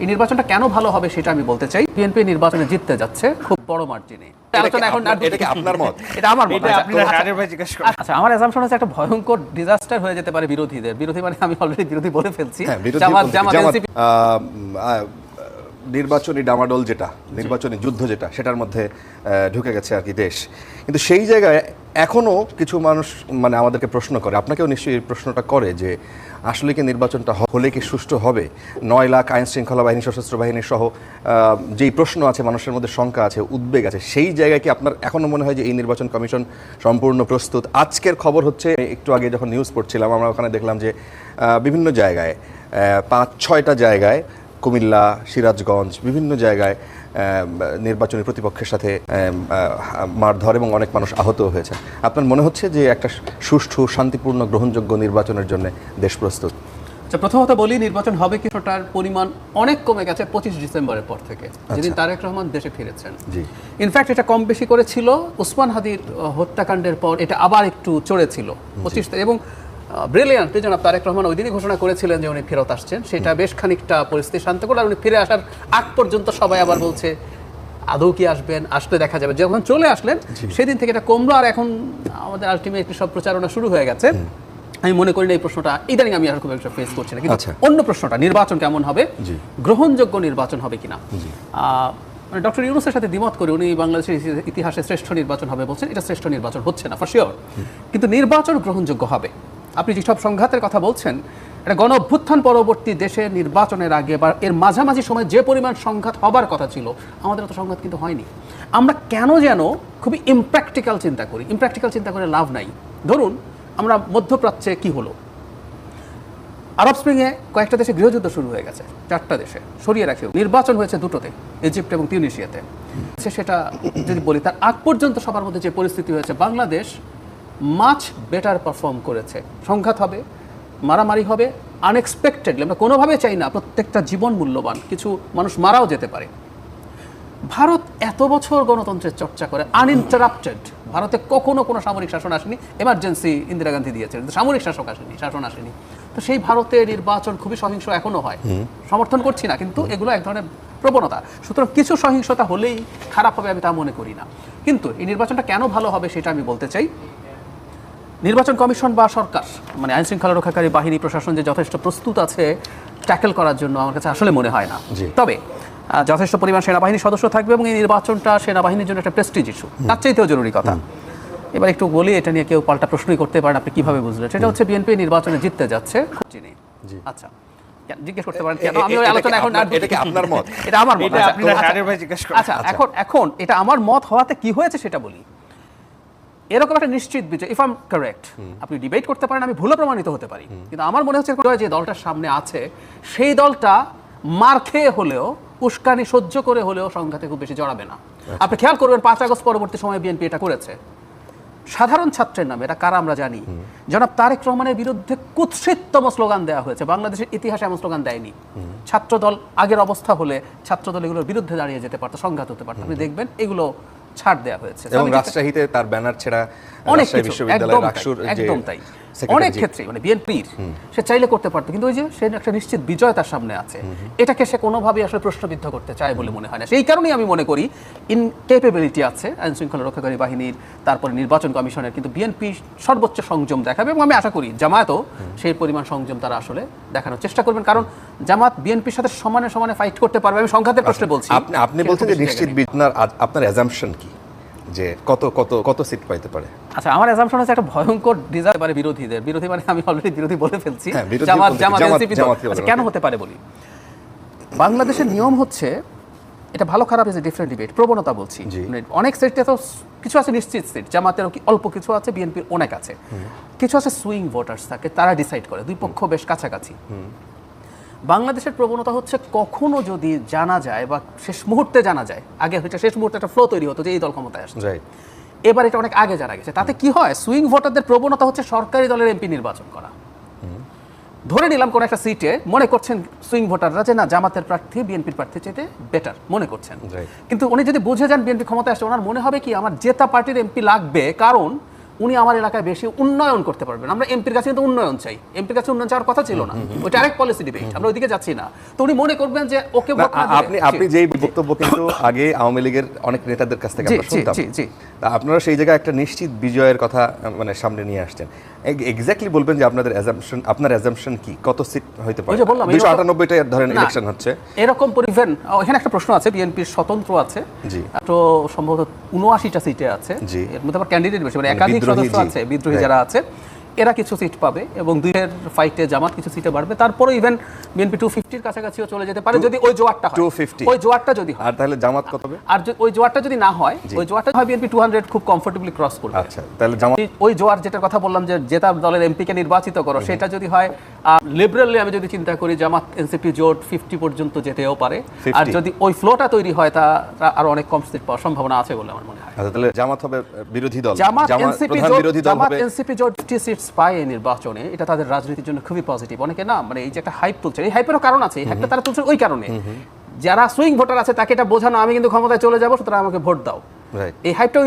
এই নির্বাচনটা কেন ভালো হবে সেটা আমি বলতে চাই। বিএনপি নির্বাচনে জিততে যাচ্ছে খুব বড় মার্জিনে। আলোচনা এখন এটা কি আপনার মত? এটা আমার মত। আচ্ছা, আমার অ্যাজাম্পশন হচ্ছে একটা ভয়ঙ্কর ডিজাস্টার হয়ে যেতে পারে বিরোধীদের। বিরোধী মানে আমি অলরেডি বিরোধী বলে ফেলছি। নির্বাচনী ডামাডোল যেটা, নির্বাচনী যুদ্ধ যেটা, সেটার মধ্যে ঢুকে গেছে আর কি দেশ। কিন্তু সেই জায়গায় এখনো কিছু মানুষ মানে আমাদেরকে প্রশ্ন করে, আপনাকেও নিশ্চয়ই এই প্রশ্নটা করে যে আসলে কি নির্বাচনটা হলে কি সুষ্ঠু হবে? 9 লাখ আইন শৃঙ্খলা বাহিনী, সশস্ত্র বাহিনী সহ যেই প্রশ্ন আছে, মানুষের মধ্যে শঙ্কা আছে, উদ্বেগ আছে, সেই জায়গায় কি আপনার এখনো মনে হয় যে এই নির্বাচন কমিশন সম্পূর্ণ প্রস্তুত? আজকের খবর হচ্ছে, একটু আগে যখন নিউজ পড়ছিলাম আমরা ওখানে দেখলাম যে বিভিন্ন জায়গায় 5-6টা জায়গায়, কুমিল্লা, সিরাজগঞ্জ, বিভিন্ন জায়গায় নির্বাচনী প্রতিপক্ষের সাথে মারধর এবং অনেক মানুষ আহত হয়েছে। আপনার মনে হচ্ছে যে একটা সুষ্ঠু, শান্তিপূর্ণ, গ্রহণযোগ্য নির্বাচনের জন্য দেশ প্রস্তুত? প্রথমত বলি, নির্বাচন হবে কি সেটার পরিমাণ অনেক কমে গেছে 25 ডিসেম্বরের পর থেকে, যেদিন তারেক রহমান দেশে ফিরেছেন। ইনফ্যাক্ট এটা কম বেশি করেছিল ওসমান হাদির হত্যাকাণ্ডের পর, এটা আবার একটু চড়েছিল 25। এবং ব্রিলিয়ান্ট জনাব তারেক রহমান ওই দিনই ঘোষণা করেছিলেন যে উনি ফেরত আসছেন। সেটা বেশ খানিকটা পরিস্থিতি শান্ত করে, আর উনি ফিরে আসার আগ পর্যন্ত সবাই আবার বলছে আদৌ কি আসবেন, আসলে দেখা যাবে। যখন চলে আসলেন সেদিন থেকে এটা কমলো, আর এখন আমাদের আলটিমেটলি সব প্রচারণা শুরু হয়ে গেছে। আমি মনে করি না এই প্রশ্নটা ইদানিং আমি আর খুব একটা ফেস করছি না। কিন্তু অন্য প্রশ্নটা, নির্বাচন কেমন হবে, গ্রহণযোগ্য নির্বাচন হবে কিনা, মানে ডক্টর ইউনূসের সাথে দ্বিমত করে উনি বাংলাদেশের ইতিহাসে শ্রেষ্ঠ নির্বাচন হবে বলছেন। এটা শ্রেষ্ঠ নির্বাচন হচ্ছে না ফর শিওর, কিন্তু নির্বাচন গ্রহণযোগ্য হবে। আপনি যেসব সংঘাতের কথা বলছেন, এটা গণ অভ্যুত্থান পরবর্তী দেশে নির্বাচনের আগে বা এর মাঝামাঝি সময় যে পরিমাণ সংঘাত হবার কথা ছিল, আমাদের তো সংঘাত কিন্তু হয়নি। আমরা কেন যেন খুবই ইমপ্র্যাকটিক্যাল চিন্তা করি। ইমপ্র্যাকটিক্যাল চিন্তা করে লাভ নাই। ধরুন আমরা মধ্যপ্রাচ্যে কি হলো, আরব স্প্রিংয়ে কয়েকটা দেশে গৃহযুদ্ধ শুরু হয়ে গেছে, 4টা দেশে সরিয়ে রাখেও নির্বাচন হয়েছে 2টোতে, ইজিপ্ট এবং তিউনিসিয়াতে। সেটা যদি বলি, তার আগ পর্যন্ত সবার মধ্যে যে পরিস্থিতি হয়েছে, বাংলাদেশ মাচ বেটার পারফর্ম করেছে। সংঘাত হবে, মারামারি হবে, আনএক্সপেক্টেডলি, আমরা কোনোভাবে চাই না, প্রত্যেকটা জীবন মূল্যবান, কিছু মানুষ মারাও যেতে পারে। ভারত এত বছর গণতন্ত্রের চর্চা করে আনইন্টারাপ্টেড, ভারতে কখনো কোনো সামরিক শাসন আসেনি, এমার্জেন্সি ইন্দিরা গান্ধী দিয়েছে, কিন্তু সামরিক শাসন আসেনি। তো সেই ভারতের নির্বাচন খুবই সহিংস এখনো হয়, সমর্থন করছি না, কিন্তু এগুলো এক ধরনের প্রবণতা। সুতরাং কিছু সহিংসতা হলেই খারাপ হবে আমি তা মনে করি না। কিন্তু এই নির্বাচনটা কেন ভালো হবে সেটা আমি বলতে চাই। নির্বাচন কমিশন বা সরকার, মানে আইন শৃঙ্খলা রক্ষাকারী বাহিনী, প্রশাসন যে যথেষ্ট প্রস্তুত আছে ট্যাকেল করার জন্য, আমার কাছে আসলে মনে হয় না। তবে যথেষ্ট পরিমাণ সেনাবাহিনীর সদস্য থাকবে এবং এই নির্বাচনটা সেনাবাহিনীর জন্য একটা প্রেস্টিজ ইস্যু, তার চাইতেও জরুরি কথা। এবার একটু বলি, এটা নিয়ে কেউ পাল্টা প্রশ্নই করতে পারেন, আপনি কিভাবে বুঝলেন? সেটা হচ্ছে বিএনপি নির্বাচনে জিততে যাচ্ছে। আচ্ছা, জিজ্ঞেস করতে পারেন কেন আমি ওই আলোচনা এখন? এটা কি আপনার মত? এটা আমার মত। আচ্ছা, এখন এটা আমার মত হওয়াতে কি হয়েছে সেটা বলি। এরকম একটা নিশ্চিত বিজয়, ইফ আই এম কারেক্ট, আপনি ডিবেট করতে পারেন, আমি ভুলও প্রমাণিত হতে পারি, কিন্তু আমার মনে হচ্ছে যে দলটার সামনে আছে সেই দলটা মার খেয়ে হলেও, উস্কানি সহ্য করে হলেও সংঘাতে খুব বেশি জড়াবে না। আপনি খেয়াল করবেন 5 আগস্ট পরবর্তী সময়ে বিএনপি এটা করেছে সাধারণ ছাত্রের নামে। এটা কারা আমরা জানি। জনাব তারেক রহমানের বিরুদ্ধে কুৎসিততম স্লোগান দেওয়া হয়েছে, বাংলাদেশের ইতিহাসে এমন স্লোগান দেয়নি। ছাত্রদল আগের অবস্থা হলে ছাত্রদল এগুলোর বিরুদ্ধে দাঁড়িয়ে যেতে পারতো, সংঘাত হতে পারতো। আপনি দেখবেন এগুলো ছাড় দেওয়া হয়েছে এবং রাজশাহীতে তার ব্যানার ছেড়া, অনেক একদম তাই, অনেক ক্ষেত্রে মানে বিএনপির সে চাইলে করতে পারতো, কিন্তু ওই যে সে একটা নিশ্চিত বিজয় তার সামনে আছে, এটাকে সে কোনোভাবেই আসলে প্রশ্নবিদ্ধ করতে চায় বলে মনে হয় না। সেই কারণেই আমি মনে করি ইনকেপেবিলিটি আছে আইন শৃঙ্খলা রক্ষাকারী বাহিনীর, তারপরে নির্বাচন কমিশনের, কিন্তু বিএনপি সর্বোচ্চ সংযম দেখাবে এবং আমি আশা করি জামায়াতও সেই পরিমাণ সংযম তারা আসলে দেখানোর চেষ্টা করবেন, কারণ জামাত বিএনপির সাথে সমানে সমানে ফাইট করতে পারবে। আমি সংঘাতের প্রশ্নে বলছি। আপনি বলছেন যে নিশ্চিত আপনার অ্যাজাম্পশন কি যে কত কত কত সিট পাইতে পারে? আচ্ছা, আমার অ্যাজাম্পশন হচ্ছে একটা ভয়ঙ্কর ডিজাস্টার পারে বিরোধীদের। বিরোধী মানে আমি অলরেডি বিরোধী বলে ফেলছি। কেন হতে পারে বলি। বাংলাদেশের নিয়ম হচ্ছে, এটা ভালো খারাপ ইজ এ ডিফারেন্ট ডিবেট, প্রবণতা বলছি। অনেক সিটে তো কিছু আছে নিশ্চিত সিট, জামাতের অল্প কিছু আছে, বিএনপির অনেক আছে, কিছু আছে সুইং ভোটার্স থাকে, তারা ডিসাইড করে, দুই পক্ষ বেশ কাছাকাছি। বাংলাদেশের প্রবণতা হচ্ছে, কখনো যদি জানা যায় বা শেষ মুহূর্তে জানা যায়, আগে হচ্ছে শেষ মুহূর্তে একটা ফ্লো তৈরি হতো যে এই দল ক্ষমতায় আসছে, এবার এটা অনেক আগে জানা গেছে। তাতে কি হয়, সুইং ভোটারদের প্রবণতা হচ্ছে সরকারি দলের এমপি নির্বাচন করা। ধরে নিলাম কোন একটা সিটে মনে করছেন সুইং ভোটাররা যে না, জামাতের প্রার্থী বিএনপির প্রার্থীর চাইতে বেটার মনে করছেন, কিন্তু উনি যদি বুঝে যান বিএনপি ক্ষমতায় আসছে, ওনার মনে হবে কি আমার জেতা পার্টির এমপি লাগবে, কারণ উনি আমার এলাকায় বেশি উন্নয়ন করতে পারবেন। আমরা এমপির কাছে কিন্তু উন্নয়ন চাই, এমপির কাছে উন্নয়ন চাওয়ার কথা ছিল না, ওইটা আরেক পলিসি ডিবেট, আমরা ওইদিকে যাচ্ছি না। তো উনি মনে করবেন যে ওকে ভোট না দিলে- আপনি যেই বক্তব্য কিন্তু আগে আওয়ামী লীগের অনেক নেতাদের কাছ থেকে জি, আমরা শুনতাম, জি, জি। তা আপনারা সেই জায়গায় একটা নিশ্চিত বিজয়ের কথা মানে সামনে নিয়ে আসছেন। এক্স্যাক্টলি বলবেন যে আপনার অ্যাজাম্পশন কি, কত সিট হইতে পারে? ওই যে বললাম, 298টা ধরেন না, ইলেকশন হচ্ছে এরকম পরিবেন। এখানে একটা প্রশ্ন আছে, বিএনপির স্বতন্ত্র আছে, জি। তো সম্ভবত 79টা সিটে আছে, জি। এর মধ্যে আবার ক্যান্ডিডেট বেশি, মানে মানে একাধিক বিদ্রোহী, সদস্য জি। আছে, বিদ্রোহী Right. যারা আছে এরা কিছু সিট পাবে, এবং দুইয়ের ফাইটে জামাত কিছু সিটে বাড়বে। তারপরে ইভেন বিএনপি 250-র কাছাকাছিও চলে যেতে পারে যদি ওই জোয়ারটা হয়। 250 ওই জোয়ারটা যদি হয়, আর তাহলে জামাত কত হবে? আর ওই জোয়ারটা যদি না হয়, ওই জোয়ারটা হয় বিএনপি 200 খুব কমফোর্টেবলি ক্রস করবে। আচ্ছা, তাহলে জামাত ওই জোয়ার যেটার কথা বললাম যে জেতা দলের এমপিকে নির্বাচিত করো, সেটা যদি হয় লিবারেলি, আমি যদি চিন্তা করি জামাত এনসিপি জোট 50 পর্যন্ত যেতেও পারে। 50 আর যদি ওই ফ্লোটা তৈরি হয়, তা আরো অনেক কম সিট পাওয়ার সম্ভাবনা আছে বলে আমার মনে হয়। আচ্ছা, তাহলে জামাত হবে বিরোধী দল, জামাত প্রধান বিরোধী দল হবে। এনসিপি জোট 50 সিটস পায় এই নির্বাচনে, এটা তাদের রাজনীতির জন্য খুবই পজিটিভ। অনেকে না, মানে এই যে একটা হাইপ তুলছে, এই হাইপেরও কারণ আছে, এই হাইপটা তারা তুলছে ওই কারণে যারা সুইং ভোটার আছে তাকে এটা বোঝানো আমি কিন্তু ক্ষমতায় চলে যাবো, সুতরাং আমাকে ভোট দাও। Right. এই হাইপটা